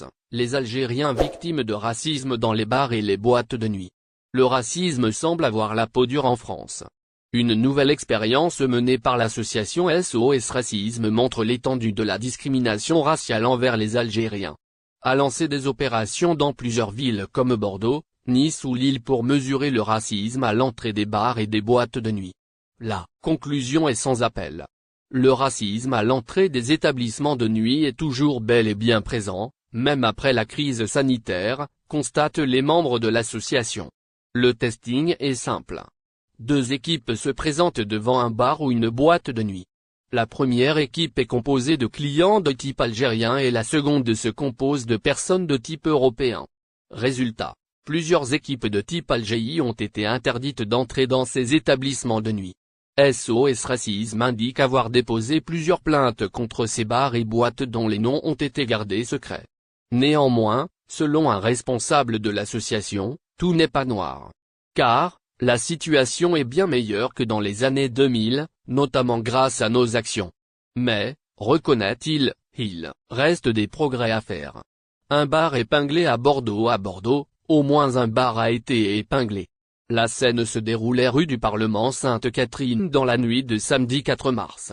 France, les Algériens victimes de racisme dans les bars et les boîtes de nuit. Le racisme semble avoir la peau dure en France. Une nouvelle expérience menée par l'association SOS Racisme montre l'étendue de la discrimination raciale envers les Algériens. A lancé des opérations dans plusieurs villes comme Bordeaux, Nice ou Lille pour mesurer le racisme à l'entrée des bars et des boîtes de nuit. La conclusion est sans appel. Le racisme à l'entrée des établissements de nuit est toujours bel et bien présent, même après la crise sanitaire, constatent les membres de l'association. Le testing est simple. 2 équipes se présentent devant un bar ou une boîte de nuit. La première équipe est composée de clients de type algérien et la seconde se compose de personnes de type européen. Résultat, plusieurs équipes de type Algérie ont été interdites d'entrer dans ces établissements de nuit. SOS Racisme indique avoir déposé plusieurs plaintes contre ces bars et boîtes dont les noms ont été gardés secrets. Néanmoins, selon un responsable de l'association, tout n'est pas noir. Car, la situation est bien meilleure que dans les années 2000, notamment grâce à nos actions. Mais, reconnaît-il, il reste des progrès à faire. Un bar épinglé à Bordeaux. Au moins un bar a été épinglé. La scène se déroulait rue du Parlement Sainte-Catherine dans la nuit de samedi 4 mars.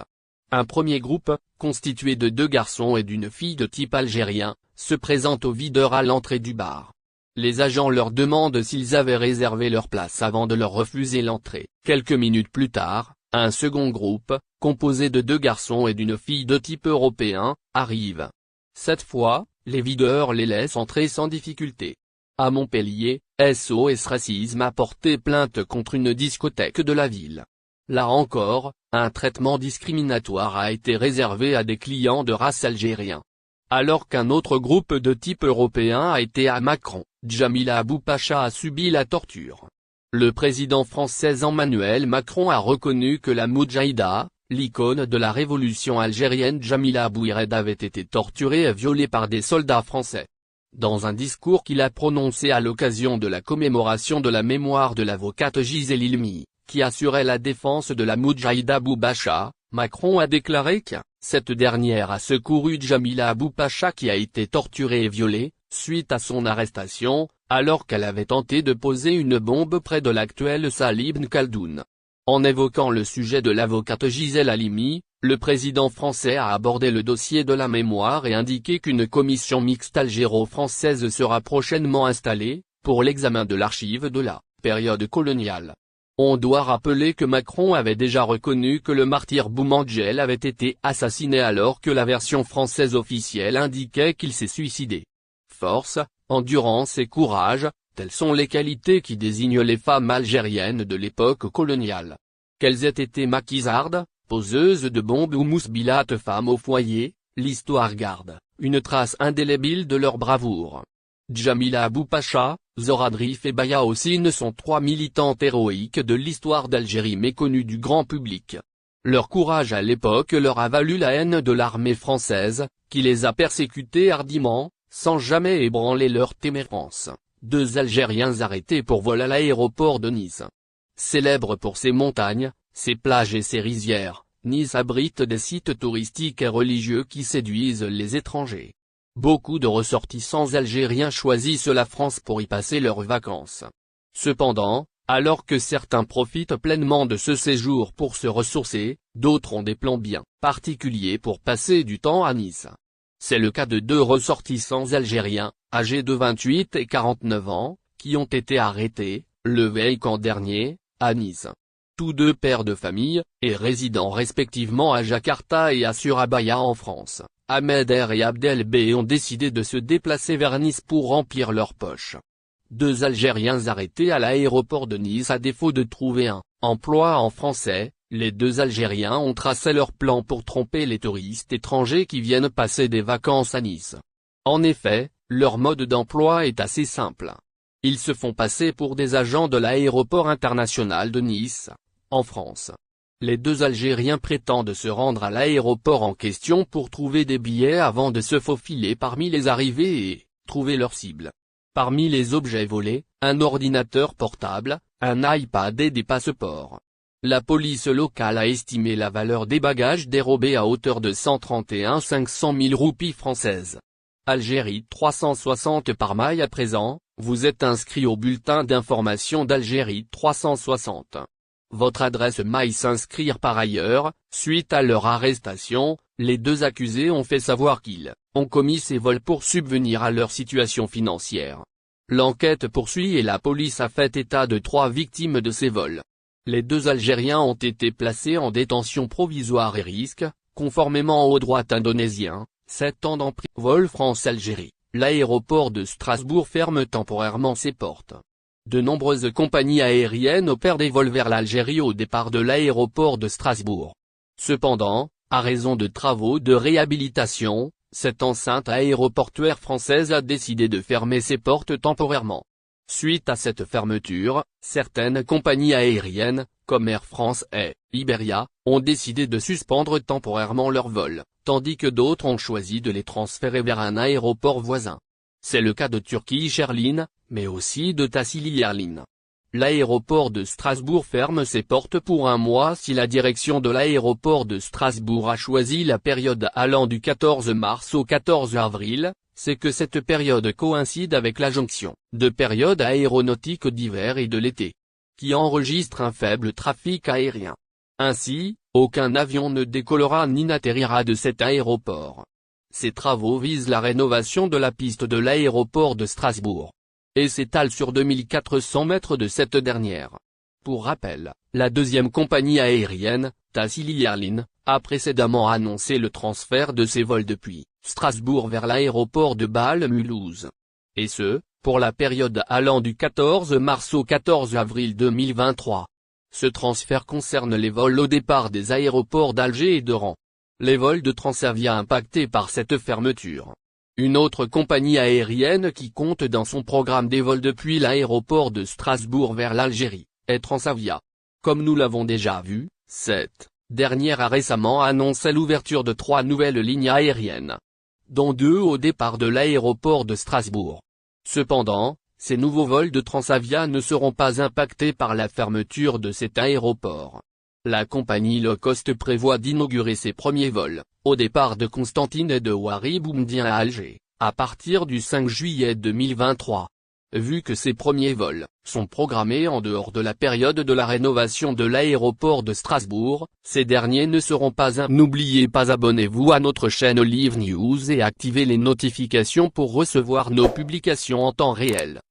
Un premier groupe, constitué de 2 garçons et d'une fille de type algérien, se présente aux videurs à l'entrée du bar. Les agents leur demandent s'ils avaient réservé leur place avant de leur refuser l'entrée. Quelques minutes plus tard, un second groupe, composé de 2 garçons et d'une fille de type européen, arrive. Cette fois, les videurs les laissent entrer sans difficulté. À Montpellier, SOS Racisme a porté plainte contre une discothèque de la ville. Là encore, un traitement discriminatoire a été réservé à des clients de race algérien. Alors qu'un autre groupe de type européen a été à Macron, Djamila Boupacha a subi la torture. Le président français Emmanuel Macron a reconnu que la Moudjahida, l'icône de la révolution algérienne Djamila Bouired avait été torturée et violée par des soldats français. Dans un discours qu'il a prononcé à l'occasion de la commémoration de la mémoire de l'avocate Gisèle Halimi, qui assurait la défense de la Moudjahida Boubacha, Macron a déclaré que cette dernière a secouru Djamila Boupacha qui a été torturée et violée, suite à son arrestation, alors qu'elle avait tenté de poser une bombe près de l'actuel Salah Ibn Khaldoun. En évoquant le sujet de l'avocate Gisèle Halimi, le président français a abordé le dossier de la mémoire et indiqué qu'une commission mixte algéro-française sera prochainement installée, pour l'examen de l'archive de la période coloniale. On doit rappeler que Macron avait déjà reconnu que le martyr Boumendjel avait été assassiné alors que la version française officielle indiquait qu'il s'est suicidé. Force, endurance et courage, telles sont les qualités qui désignent les femmes algériennes de l'époque coloniale. Qu'elles aient été maquisardes, poseuses de bombes ou mousbilates femmes au foyer, l'histoire garde une trace indélébile de leur bravoure. Djamila Boupacha, Zora Drif et Baya Hossein sont 3 militantes héroïques de l'histoire d'Algérie méconnues du grand public. Leur courage à l'époque leur a valu la haine de l'armée française, qui les a persécutés hardiment, sans jamais ébranler leur témérance. 2 Algériens arrêtés pour vol à l'aéroport de Nice. Célèbre pour ses montagnes, ses plages et ses rizières, Nice abrite des sites touristiques et religieux qui séduisent les étrangers. Beaucoup de ressortissants algériens choisissent la France pour y passer leurs vacances. Cependant, alors que certains profitent pleinement de ce séjour pour se ressourcer, d'autres ont des plans bien particuliers pour passer du temps à Nice. C'est le cas de 2 ressortissants algériens, âgés de 28 et 49 ans, qui ont été arrêtés, le week-end dernier, à Nice. Tous 2 pères de famille, et résidant respectivement à Jakarta et à Surabaya en France. Ahmed R et Abdel B ont décidé de se déplacer vers Nice pour remplir leurs poches. 2 Algériens arrêtés à l'aéroport de Nice à défaut de trouver un emploi en français, les 2 Algériens ont tracé leur plan pour tromper les touristes étrangers qui viennent passer des vacances à Nice. En effet, leur mode d'emploi est assez simple. Ils se font passer pour des agents de l'aéroport international de Nice, en France. Les 2 Algériens prétendent se rendre à l'aéroport en question pour trouver des billets avant de se faufiler parmi les arrivées et trouver leur cible. Parmi les objets volés, un ordinateur portable, un iPad et des passeports. La police locale a estimé la valeur des bagages dérobés à hauteur de 131 500 000 roupies françaises. Algérie 360 par mail à présent, vous êtes inscrit au bulletin d'information d'Algérie 360. Votre adresse mail s'inscrire par ailleurs, suite à leur arrestation, les deux accusés ont fait savoir qu'ils ont commis ces vols pour subvenir à leur situation financière. L'enquête poursuit et la police a fait état de 3 victimes de ces vols. Les 2 Algériens ont été placés en détention provisoire et risque, conformément au droit indonésien, 7 ans d'emprisonnement. Vol France-Algérie, l'aéroport de Strasbourg ferme temporairement ses portes. De nombreuses compagnies aériennes opèrent des vols vers l'Algérie au départ de l'aéroport de Strasbourg. Cependant, à raison de travaux de réhabilitation, cette enceinte aéroportuaire française a décidé de fermer ses portes temporairement. Suite à cette fermeture, certaines compagnies aériennes, comme Air France et Iberia, ont décidé de suspendre temporairement leurs vols, tandis que d'autres ont choisi de les transférer vers un aéroport voisin. C'est le cas de Turkish Airlines, mais aussi de Tassili Airlines. L'aéroport de Strasbourg ferme ses portes pour un mois si la direction de l'aéroport de Strasbourg a choisi la période allant du 14 mars au 14 avril, c'est que cette période coïncide avec la jonction de périodes aéronautiques d'hiver et de l'été, qui enregistre un faible trafic aérien. Ainsi, aucun avion ne décollera ni n'atterrira de cet aéroport. Ces travaux visent la rénovation de la piste de l'aéroport de Strasbourg et s'étalent sur 2400 mètres de cette dernière. Pour rappel, la deuxième compagnie aérienne, Tassili Airlines, a précédemment annoncé le transfert de ses vols depuis Strasbourg vers l'aéroport de Bâle-Mulhouse. Et ce, pour la période allant du 14 mars au 14 avril 2023. Ce transfert concerne les vols au départ des aéroports d'Alger et d'Oran. Les vols de Transavia impactés par cette fermeture. Une autre compagnie aérienne qui compte dans son programme des vols depuis l'aéroport de Strasbourg vers l'Algérie, est Transavia. Comme nous l'avons déjà vu, cette dernière a récemment annoncé l'ouverture de 3 nouvelles lignes aériennes, dont 2 au départ de l'aéroport de Strasbourg. Cependant, ces nouveaux vols de Transavia ne seront pas impactés par la fermeture de cet aéroport. La compagnie low cost prévoit d'inaugurer ses premiers vols, au départ de Constantine et de Ouari Boumediene à Alger, à partir du 5 juillet 2023. Vu que ces premiers vols sont programmés en dehors de la période de la rénovation de l'aéroport de Strasbourg, ces derniers ne seront pas N'oubliez pas, abonnez-vous à notre chaîne Olive News et activez les notifications pour recevoir nos publications en temps réel.